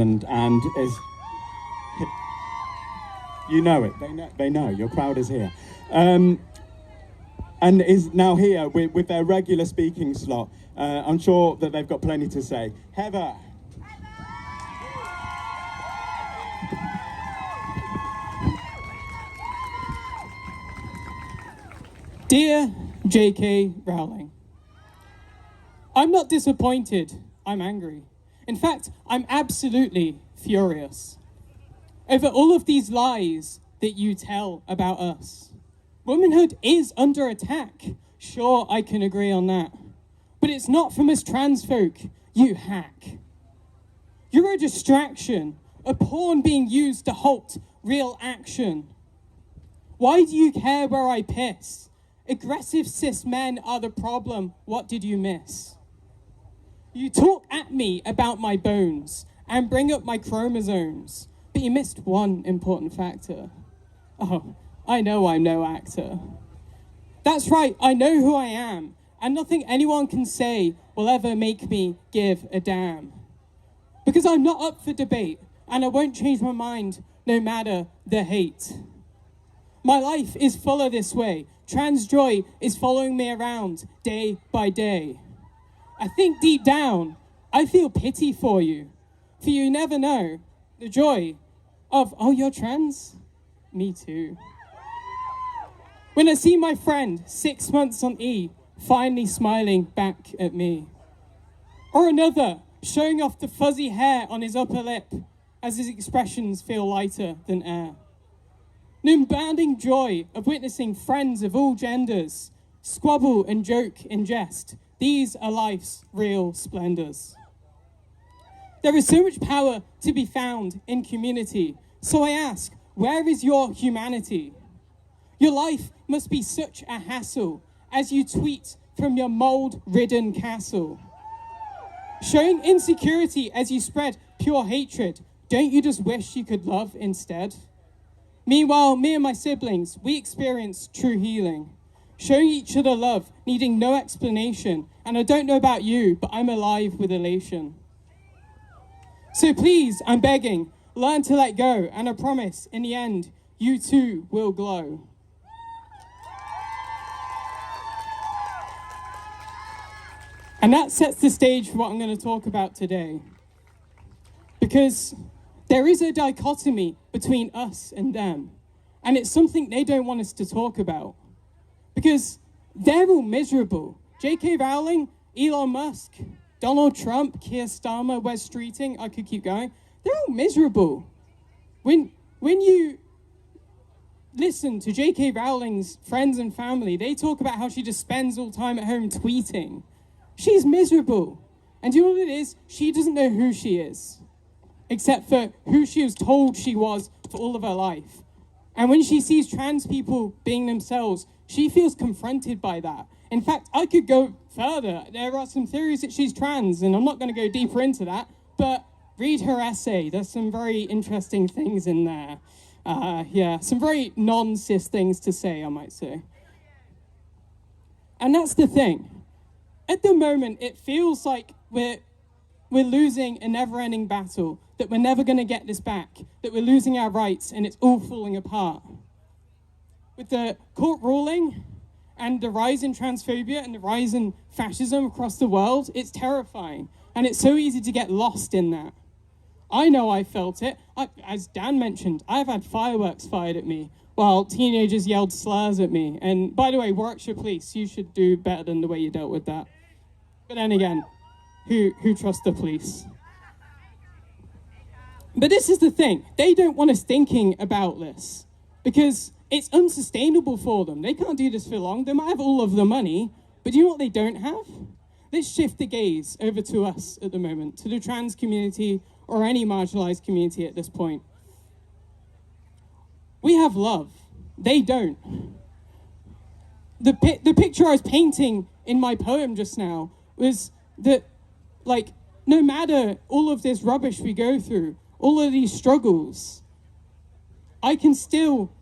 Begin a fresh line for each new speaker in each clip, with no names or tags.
and is, you know it, they know, your crowd is here. And is now here with their regular speaking slot. I'm sure that they've got plenty to say. Heather.
Dear J.K. Rowling, I'm not disappointed, I'm angry. In fact, I'm absolutely furious over all of these lies that you tell about us. Womanhood is under attack. Sure, I can agree on that. But it's not from us trans folk, you hack. You're a distraction, a pawn being used to halt real action. Why do you care where I piss? Aggressive cis men are the problem. What did you miss? You talk at me about my bones and bring up my chromosomes, but you missed one important factor. Oh, I know I'm no actor. That's right, I know who I am, and nothing anyone can say will ever make me give a damn. Because I'm not up for debate, and I won't change my mind no matter the hate. My life is full of this way. Trans joy is following me around day by day. I think deep down, I feel pity for you never know the joy of, oh, you're trans? Me too. When I see my friend 6 months on E, finally smiling back at me. Or another, showing off the fuzzy hair on his upper lip as his expressions feel lighter than air. An unbounding joy of witnessing friends of all genders squabble and joke in jest. These are life's real splendors. There is so much power to be found in community. So I ask, where is your humanity? Your life must be such a hassle as you tweet from your mold-ridden castle. Showing insecurity as you spread pure hatred. Don't you just wish you could love instead? Meanwhile, me and my siblings, we experience true healing. Showing each other love, needing no explanation. And I don't know about you, but I'm alive with elation. So please, I'm begging, learn to let go. And I promise, in the end, you too will glow. And that sets the stage for what I'm going to talk about today. Because there is a dichotomy between us and them. And it's something they don't want us to talk about. Because they're all miserable. J.K. Rowling, Elon Musk, Donald Trump, Keir Starmer, Wes Streeting, I could keep going. They're all miserable. When you listen to J.K. Rowling's friends and family, they talk about how she just spends all time at home tweeting. She's miserable. And do you know what it is? She doesn't know who she is, except for who she was told she was for all of her life. And when she sees trans people being themselves, she feels confronted by that. In fact, I could go further. There are some theories that she's trans, and I'm not going to go deeper into that, but read her essay. There's some very interesting things in there. Some very non-cis things to say, I might say. And that's the thing. At the moment, it feels like we're losing a never-ending battle, that we're never going to get this back, that we're losing our rights, and it's all falling apart. With the court ruling and the rise in transphobia and the rise in fascism across the world, it's terrifying. And it's so easy to get lost in that. I know I felt it. As Dan mentioned, I've had fireworks fired at me while teenagers yelled slurs at me. And by the way, Warwickshire Police, you should do better than the way you dealt with that. But then again, who trusts the police? But this is the thing. They don't want us thinking about this because it's unsustainable for them. They can't do this for long. They might have all of the money, but do you know what they don't have? Let's shift the gaze over to us at the moment, to the trans community or any marginalized community at this point. We have love. They don't. The picture I was painting in my poem just now was that, like, no matter all of this rubbish we go through, all of these struggles, I can still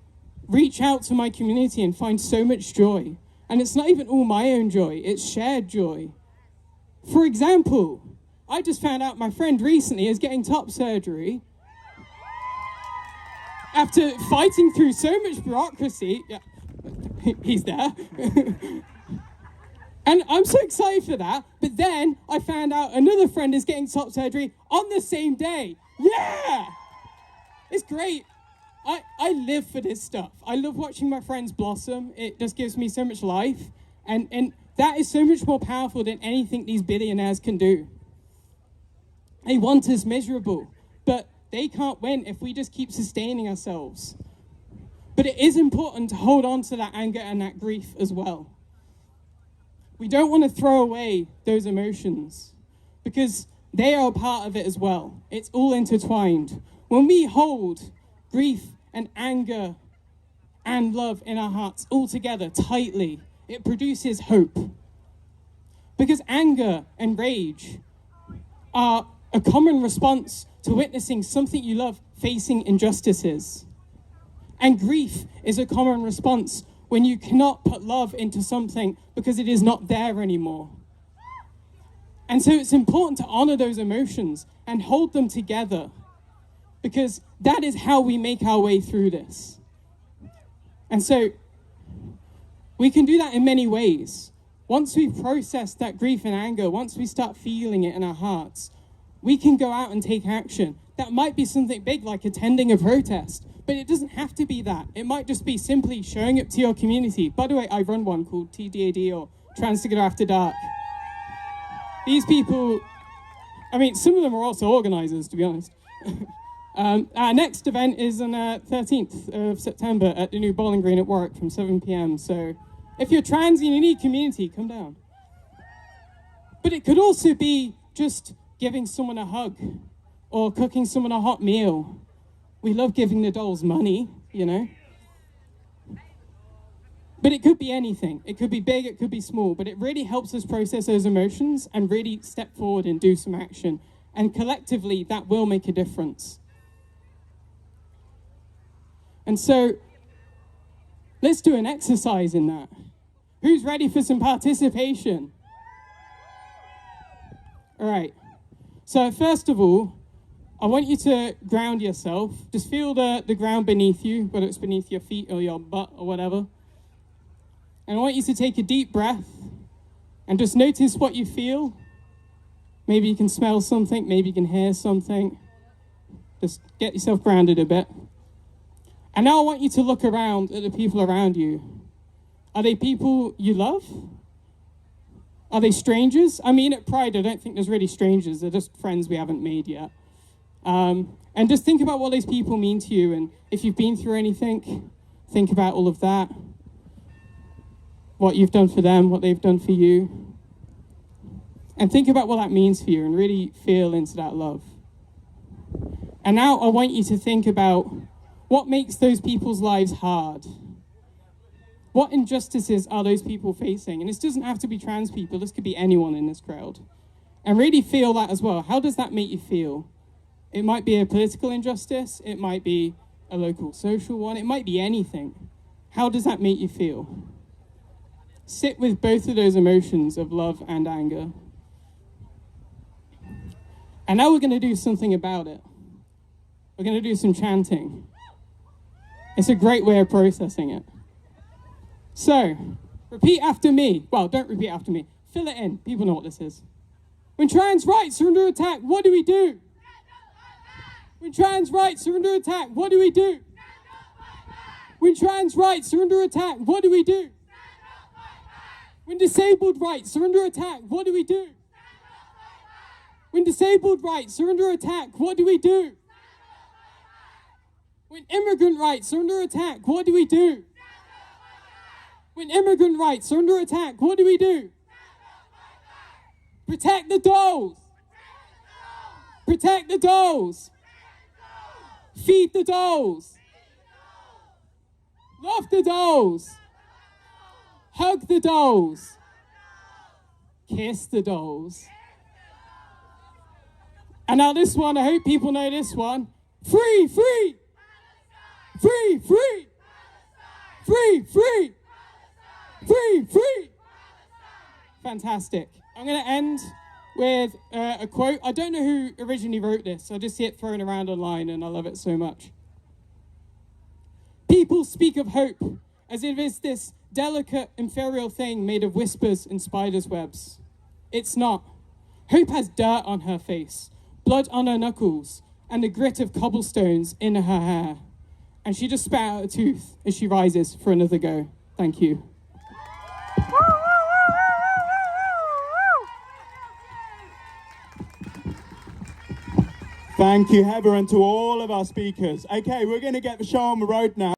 reach out to my community and find so much joy. And it's not even all my own joy, it's shared joy. For example, I just found out my friend recently is getting top surgery after fighting through so much bureaucracy. Yeah, he's there. And I'm so excited for that. But then I found out another friend is getting top surgery on the same day. Yeah! It's great. I live for this stuff. I love watching my friends blossom. It just gives me so much life. And that is so much more powerful than anything these billionaires can do. They want us miserable, but they can't win if we just keep sustaining ourselves. But it is important to hold on to that anger and that grief as well. We don't want to throw away those emotions because they are a part of it as well. It's all intertwined. When we hold grief and anger and love in our hearts all together tightly, it produces hope. Because anger and rage are a common response to witnessing something you love facing injustices. And grief is a common response when you cannot put love into something because it is not there anymore. And so it's important to honor those emotions and hold them together because that is how we make our way through this. And so we can do that in many ways. Once we've processed that grief and anger, once we start feeling it in our hearts, we can go out and take action. That might be something big like attending a protest, but it doesn't have to be that. It might just be simply showing up to your community. By the way, I run one called TDAD or Trans Together After Dark. These people, some of them are also organizers, to be honest. Our next event is on 13th of September at the new bowling green at Warwick from 7 p.m. So if you're trans and you need community, come down. But it could also be just giving someone a hug or cooking someone a hot meal. We love giving the dolls money, you know. But it could be anything. It could be big, it could be small, but it really helps us process those emotions and really step forward and do some action. And collectively, that will make a difference. And so, let's do an exercise in that. Who's ready for some participation? All right. So first of all, I want you to ground yourself. Just feel the ground beneath you, whether it's beneath your feet or your butt or whatever. And I want you to take a deep breath and just notice what you feel. Maybe you can smell something, maybe you can hear something. Just get yourself grounded a bit. And now I want you to look around at the people around you. Are they people you love? Are they strangers? At Pride, I don't think there's really strangers. They're just friends we haven't made yet. And just think about what those people mean to you. And if you've been through anything, think about all of that. What you've done for them, what they've done for you. And think about what that means for you and really feel into that love. And now I want you to think about what makes those people's lives hard. What injustices are those people facing? And this doesn't have to be trans people. This could be anyone in this crowd. And really feel that as well. How does that make you feel? It might be a political injustice. It might be a local social one. It might be anything. How does that make you feel? Sit with both of those emotions of love and anger. And now we're going to do something about it. We're going to do some chanting. It's a great way of processing it. So, repeat after me. Well, don't repeat after me. Fill it in. People know what this is. When trans rights are under attack, what do we do? When trans rights are under attack, what do we do? When trans rights are under attack, what do we do? When disabled rights are under attack, what do we do? When disabled rights are under attack, what do we do? When immigrant rights are under attack, what do we do? When immigrant rights are under attack, what do we do? Protect the dolls. Protect the dolls. Feed the dolls. Love the dolls. Hug the dolls. Kiss the dolls. And now this one, I hope people know this one. Free, free. Free, free. Free, free. Free, free. Fantastic. I'm going to end with a quote. I don't know who originally wrote this. I just see it thrown around online and I love it so much. People speak of hope as if it's this delicate, ethereal thing made of whispers and spiders' webs. It's not. Hope has dirt on her face, blood on her knuckles, and the grit of cobblestones in her hair. And she just spat out a tooth as she rises for another go. Thank you.
Thank you, Heather, and to all of our speakers. Okay, we're going to get the show on the road now.